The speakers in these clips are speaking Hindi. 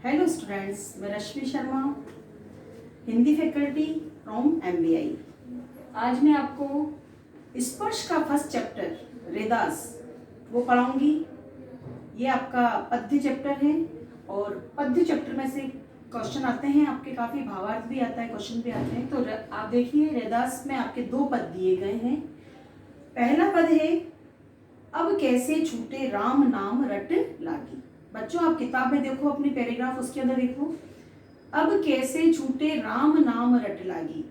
हेलो स्टूडेंट्स, मैं Rashmi Sharma, Hindi faculty from MBI. आज मैं आपको स्पर्श का फर्स्ट चैप्टर रेदास वो पढ़ाऊंगी। ये आपका पद्य चैप्टर है और पद्य चैप्टर में से क्वेश्चन आते हैं, आपके काफ़ी भावार्थ भी आता है, क्वेश्चन भी आते हैं। तो आप देखिए, रेदास में आपके दो पद दिए गए हैं। पहला पद है, अब कैसे छूटे राम नाम रट लागी। बच्चों, आप किताब में देखो, अपनी पैराग्राफ उसके अंदर देखो। अब कैसे छूटे राम नाम रट लागी।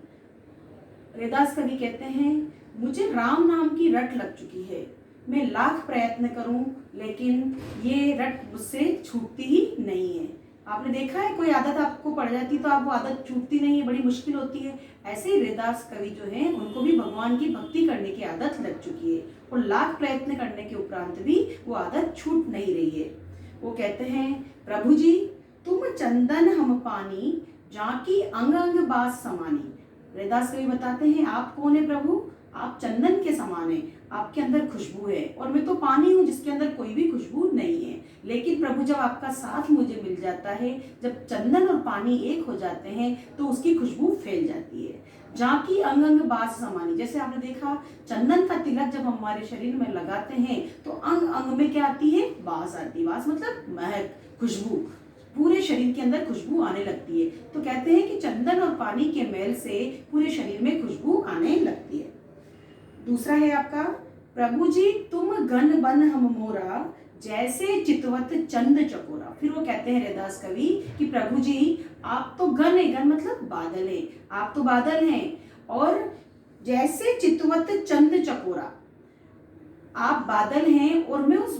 रेदास कवि कहते हैं, मुझे राम नाम की रट लग चुकी है, मैं लाख प्रयत्न करूं लेकिन ये रट मुझसे छूटती ही नहीं है। आपने देखा है, कोई आदत आपको पड़ जाती तो आप वो आदत छूटती नहीं है, बड़ी मुश्किल होती है। ऐसे ही रेदास कवि जो हैं, उनको भी भगवान की भक्ति करने की आदत लग चुकी है और लाख प्रयत्न करने के उपरांत भी वो आदत छूट नहीं रही है। वो कहते हैं, प्रभु जी तुम चंदन हम पानी, जाकी अंग अंग बास समानी। रेदास कवि बताते हैं, आप कौन है प्रभु? आप चंदन के समान है, आपके अंदर खुशबू है और मैं तो पानी हूँ जिसके अंदर कोई भी खुशबू नहीं है। लेकिन प्रभु, जब आपका साथ मुझे मिल जाता है, जब चंदन और पानी एक हो जाते हैं तो उसकी खुशबू फैल जाती है। जाकी अंग अंग बास समानी, जैसे आपने देखा, चंदन का तिलक जब हम हमारे शरीर में लगाते हैं तो अंग अंग में क्या आती है? बास आती है। बास मतलब महक, खुशबू, पूरे शरीर के अंदर खुशबू आने लगती है। तो कहते हैं कि चंदन और पानी के मेल से पूरे शरीर में खुशबू आने लगती है। दूसरा है आपका, प्रभु जी तुम गन बन हम मोरा, जैसे चितवत चंद चकोरा। फिर वो कहते हैं रेदास कवि कि प्रभु जी आप तो गन है, गन मतलब बादल है, आप तो बादल हैं, और जैसे चितवत चंद चकोरा, आप बादल हैं और मैं उस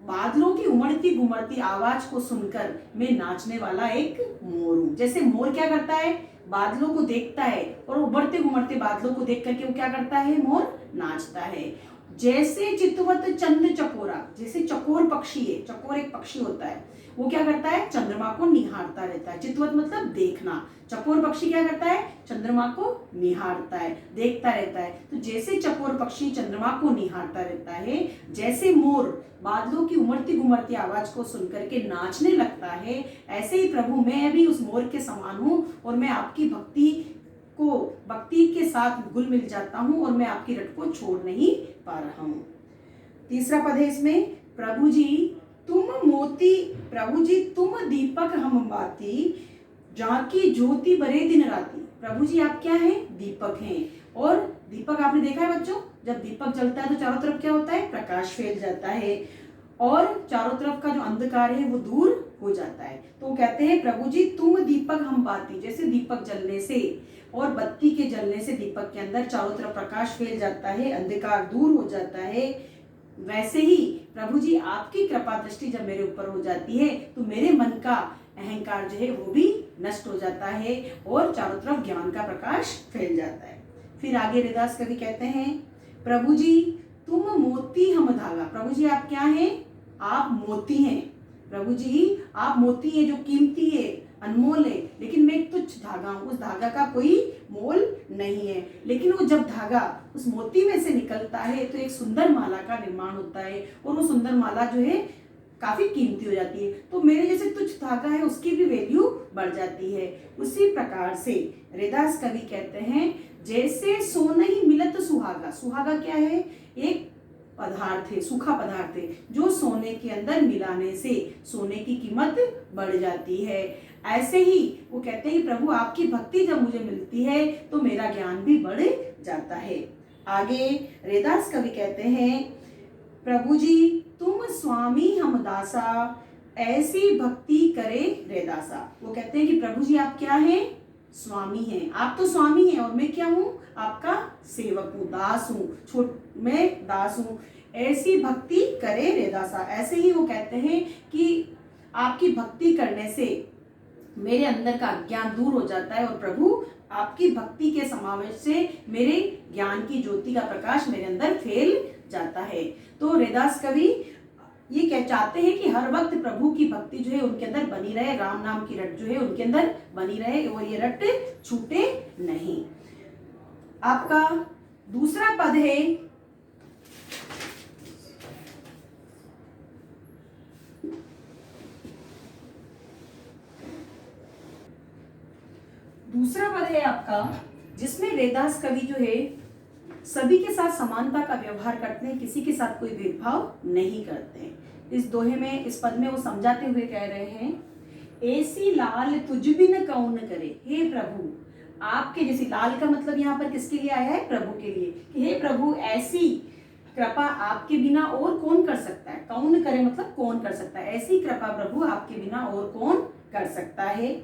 बादलों की उमड़ती घुमड़ती आवाज को सुनकर मैं नाचने वाला एक मोर हूं। जैसे मोर क्या करता है? बादलों को देखता है और उभरते घुमड़ते बादलों को देख करके वो क्या करता है? मोर नाचता है। जैसे चितवत चंद चकोरा, जैसे चकोर पक्षी है, चकोर एक पक्षी होता है, वो क्या करता है? चंद्रमा को निहारता रहता है। चितवत मतलब देखना, चकोर पक्षी क्या करता है? चंद्रमा को निहारता है, देखता रहता है। तो जैसे चकोर पक्षी चंद्रमा को निहारता रहता है, जैसे मोर बादलों की उमड़ती घुमड़ती आवाज को सुनकर के नाचने लगता है, ऐसे ही प्रभु मैं भी उस मोर के समान हूं और मैं आपकी भक्ति के साथ घुल मिल जाता हूं और मैं आपकी रट को छोड़ नहीं पा रहा हूं। तीसरा पद है इसमें, प्रभु जी तुम मोती, प्रभु जी तुम दीपक हम बाती, जाकी ज्योति बरे दिन राती। प्रभु जी आप क्या हैं? दीपक हैं। और दीपक आपने देखा है बच्चों, जब दीपक जलता है तो चारों तरफ क्या होता है? प्रकाश फैल जाता है और चारों तरफ का जो अंधकार है वो दूर हो जाता है। तो कहते हैं, प्रभु जी तुम दीपक हम बाती, जैसे दीपक जलने से और बत्ती के जलने से दीपक के अंदर चारों तरफ प्रकाश फैल जाता है, अंधकार दूर हो जाता है, वैसे ही प्रभु जी आपकी कृपा दृष्टि जब मेरे ऊपर हो जाती है तो मेरे मन का अहंकार जो है वो भी नष्ट हो जाता है और चारों तरफ ज्ञान का प्रकाश फैल जाता है। फिर आगे रेदास कवि कहते हैं, प्रभु जी तुम मोती हम धागा। प्रभु जी आप क्या हैं? आप मोती हैं। प्रभु जी आप मोती हैं जो कीमती है, अनमोल है, लेकिन मैं एक तुच्छ धागा हूं, उस धागा का कोई मोल नहीं है। लेकिन वो जब धागा उस मोती में से निकलता है तो एक सुंदर माला का निर्माण होता है और वो सुंदर माला जो है काफी कीमती हो जाती है। तो मेरे जैसे तुच्छ धागा है उसकी भी वैल्यू बढ़ जाती है। उसी प्रकार से रेदास कवि कहते हैं, जैसे सोनहि मिलत सुहागा। सुहागा क्या है? एक पदार्थ है, सूखा पदार्थ है जो सोने के अंदर मिलाने से सोने की कीमत बढ़ जाती है। ऐसे ही वो कहते हैं, प्रभु आपकी भक्ति जब मुझे मिलती है तो मेरा ज्ञान भी बढ़ जाता है। आगे रेदास कवि कहते हैं, प्रभु जी तुम स्वामी हम दासा, ऐसी भक्ति करे रेदासा। वो कहते हैं कि प्रभु जी आप क्या हैं? स्वामी हैं। आप तो स्वामी हैं और मैं क्या हूं? आपका सेवक हूं, दास हूं, मैं दास हूं। ऐसी भक्ति करे रेदासा। ऐसे ही वो कहते हैं कि आपकी भक्ति करने से मेरे अंदर का अज्ञान दूर हो जाता है और प्रभु आपकी भक्ति के समावेश से मेरे ज्ञान की ज्योति का प्रकाश मेरे अंदर फैल जाता है। तो रेदास कवि ये कह चाहते हैं कि हर वक्त प्रभु की भक्ति जो है उनके अंदर बनी रहे, राम नाम की रट जो है उनके अंदर बनी रहे और ये रट छूटे नहीं। आपका दूसरा पद है, दूसरा पद है आपका जिसमें रैदास कवि जो है सभी के साथ समानता का व्यवहार करते हैं, किसी के साथ कोई भेदभाव नहीं करते हैं। इस दोहे में, इस पद में वो समझाते हुए कह रहे हैं, ऐसी लाल तुझ बिन कौन करे, हे प्रभु आपके जैसी, लाल का मतलब यहाँ पर किसके लिए आया है, प्रभु के लिए, कि हे प्रभु ऐसी कृपा आपके बिना और कौन कर सकता है। कौन करे मतलब कौन कर सकता है, ऐसी कृपा प्रभु आपके बिना और कौन कर सकता है।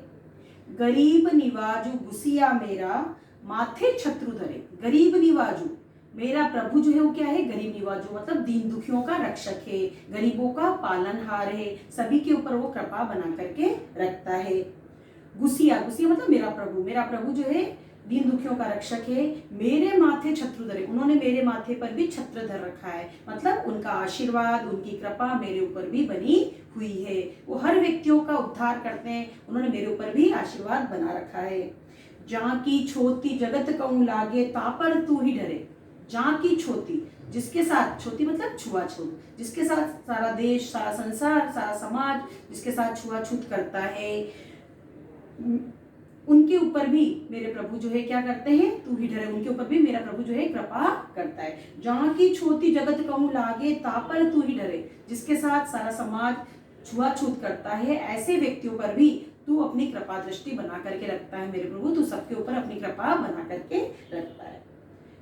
गरीब निवाजू गुसिया मेरा माथे छत्रु धरे, गरीब निवाजू मेरा प्रभु जो है वो क्या है, गरीब निवाजू मतलब दीन दुखियों का रक्षक है, गरीबों का पालनहार है, सभी के ऊपर वो कृपा बना करके रखता है। गुसिया, गुसिया मतलब मेरा प्रभु जो है दीन दुखियों का रक्षक है। मेरे माथे छत्र धरे, उन्होंने मेरे माथे पर भी छत्र धर रखा है, मतलब उनका आशीर्वाद, उनकी कृपा मेरे ऊपर भी बनी हुई है। वो हर व्यक्तियों का उद्धार करते हैं, उन्होंने मेरे ऊपर भी आशीर्वाद बना रखा है। जहाँ की छोटी जगत कहूँ लागे तापर तू ही डरे, जहाँ की छोटी, जिसके साथ, छोटी मतलब छुआछूत, जिसके साथ सारा देश, सारा संसार, सारा समाज जिसके साथ छुआछूत करता है, उनके ऊपर भी मेरे प्रभु जो है क्या करते हैं, तू ही डरे, उनके ऊपर भी मेरा प्रभु जो है कृपा करता है। जहाँ की छोटी जगत कहूँ लागे तापर तू ही डरे, जिसके साथ सारा समाज छुआछूत करता है, ऐसे व्यक्तियों पर भी तू अपनी कृपा दृष्टि बना करके रखता है मेरे प्रभु, तू सबके ऊपर अपनी कृपा बना करके रखता है।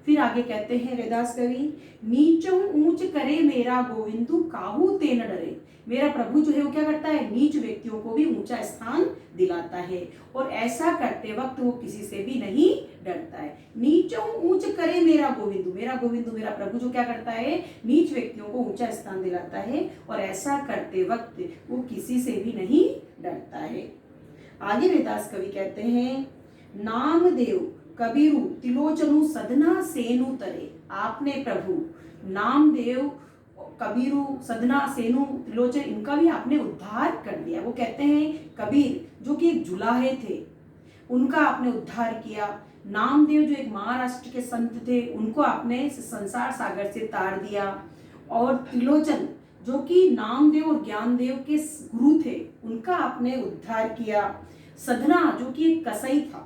फिर आगे कहते हैं रैदास कवि, नीचों ऊंच करे मेरा गोविंदु काहू ते न डरे, मेरा प्रभु जो है वो क्या करता है, नीच व्यक्तियों को भी ऊंचा स्थान दिलाता है, और ऐसा करते वक्त वो किसी से भी नहीं डरता है। नीचों ऊंच करे मेरा गोविंदु, मेरा प्रभु जो क्या करता है, नीच व्यक्तियों को ऊंचा स्थान दिलाता है, और ऐसा करते वक्त वो किसी से भी नहीं डरता है। आगे रैदास कवि कहते हैं, नामदेव कबीरू तिलोचनु सदना सेनु तरे, आपने प्रभु नामदेव, कबीरू, सदना, सेनु, त्रिलोचन, इनका भी आपने उद्धार कर दिया। वो कहते हैं कबीर जो कि एक जुलाहे थे, उनका आपने उद्धार किया। नामदेव जो एक महाराष्ट्र के संत थे, उनको आपने संसार सागर से तार दिया। और त्रिलोचन जो कि नामदेव और ज्ञानदेव के गुरु थे, उनका आपने उद्धार किया। सदना जो कि एक कसाई था,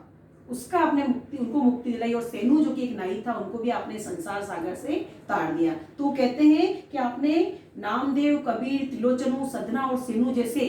उसका आपने उनको मुक्ति दिलाई। और सेनु जो कि एक नाई था, उनको भी आपने संसार सागर से तार दिया। तो कहते हैं कि आपने नामदेव, कबीर, त्रिलोचनु, सदना और सेनु जैसे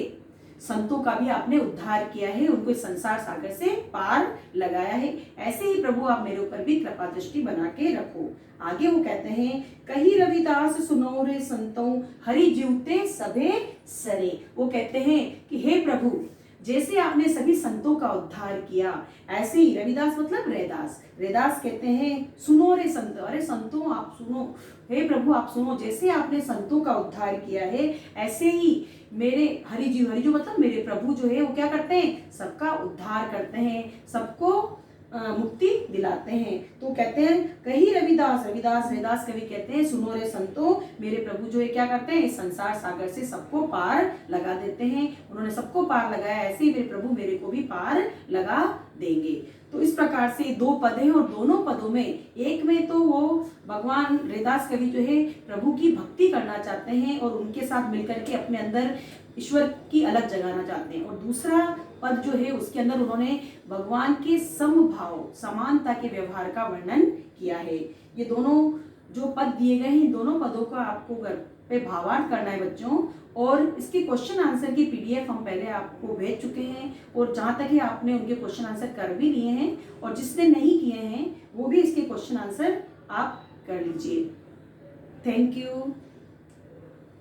संतों का भी आपने उद्धार किया है, उनको इस संसार सागर से पार लगाया है। ऐसे ही प्रभु आप मेरे ऊपर भी कृपा दृष्टि बना के रखो। आगे वो कहते हैं, कही रविदास सुनो रे संतों हरि जीवते सबे सरे। वो कहते हैं कि हे प्रभु, जैसे आपने सभी संतों का उद्धार किया, ऐसे ही रविदास मतलब रैदास कहते हैं, सुनो रे संत, अरे संतों आप सुनो, हे प्रभु आप सुनो, जैसे आपने संतों का उद्धार किया है, ऐसे ही मेरे हरिजीव मतलब मेरे प्रभु जो है वो क्या करते हैं, सबका उद्धार करते हैं, सबको मुक्ति दिलाते हैं। तो कहते हैं, कही रविदास कवि कहते हैं, सुनो रे संतो, मेरे प्रभु जो है क्या करते हैं, इस संसार सागर से सबको पार लगा देते हैं। उन्होंने सबको पार लगाया, ऐसे ही मेरे प्रभु मेरे को भी पार लगा देंगे। तो इस प्रकार से दो पद हैं, और दोनों पदों में, एक में तो वो भगवान रैदास कवि जो है प्रभु की भक्ति करना चाहते हैं और उनके साथ मिलकर के अपने अंदर ईश्वर की अलग जगाना चाहते हैं, और दूसरा पद जो है उसके अंदर उन्होंने भगवान के समभाव, समानता के व्यवहार का वर्णन किया है। ये दोनों जो पद दिए गए हैं, इन दोनों पदों का आपको घर पे भावार्थ करना है बच्चों, और इसके क्वेश्चन आंसर की पीडीएफ हम पहले आपको भेज चुके हैं, और जहाँ तक ही आपने उनके क्वेश्चन आंसर कर भी लिए हैं, और जिसने नहीं किए हैं वो भी इसके क्वेश्चन आंसर आप कर लीजिए। Thank you.